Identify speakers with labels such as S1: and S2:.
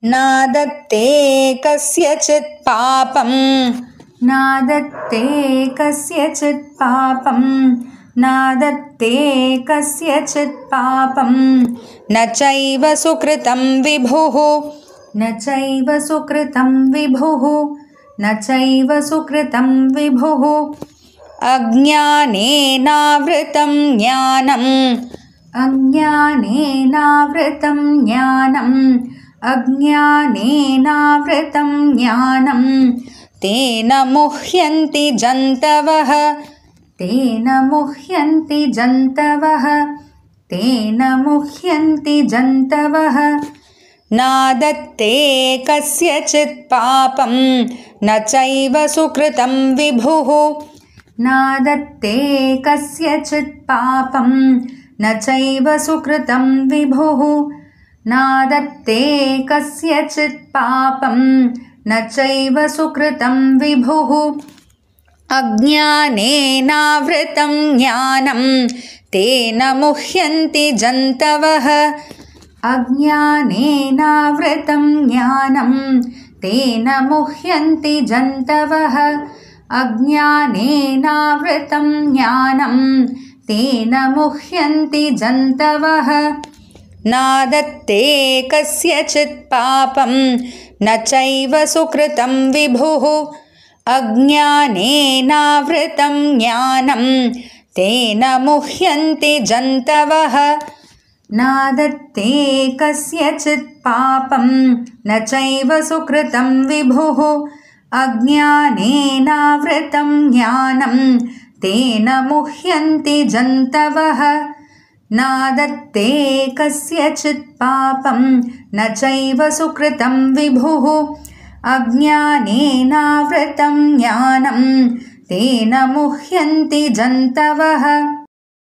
S1: नादत्ते कस्यचित् पापं नादत्ते कस्यचित् पापं नादत्ते कस्यचित् पापं न चैव सुकृतं विभुः न चैव सुकृतं विभुः न चैव सुकृतं विभुः अज्ञानेनावृतं ज्ञानम् अज्ञानेनावृतं ज्ञानम् अज्ञानेनावृतं ज्ञानं तेन मुह्यन्ति जन्तवः तेन मुह्यन्ति जन्तवः तेन मुह्यन्ति जन्तवः नादत्ते कस्यचित् पापं न चैव सुकृतं विभुः नादत्ते कस्यचित् पापं न चैव सुकृतं विभुः नादत्ते कस्यचित् पापं न चैव सुकृतं विभुः अज्ञानेनावृतं ज्ञानं तेन मुह्यन्ति जन्तवः अज्ञानेनावृतं ज्ञानं तेन मुह्यन्ति जन्तवः अज्ञानेनावृतं ज्ञानं तेन मुह्यन्ति जन्तवः नादत्ते कस्यचित् पापं न चैव सुकृतं विभुः अज्ञानेनावृतं ज्ञानं तेन मुह्यन्ति जन्तवः नादत्ते कस्यचित् पापं न चैव सुकृतं विभुः अज्ञानेनावृतं ज्ञानं तेन मुह्यन्ति जन्तवः नादत्ते कस्यचित् पापं न चैव सुकृतं विभुः अज्ञानेनावृतं ज्ञानं तेन मुह्यन्ति जन्तवः।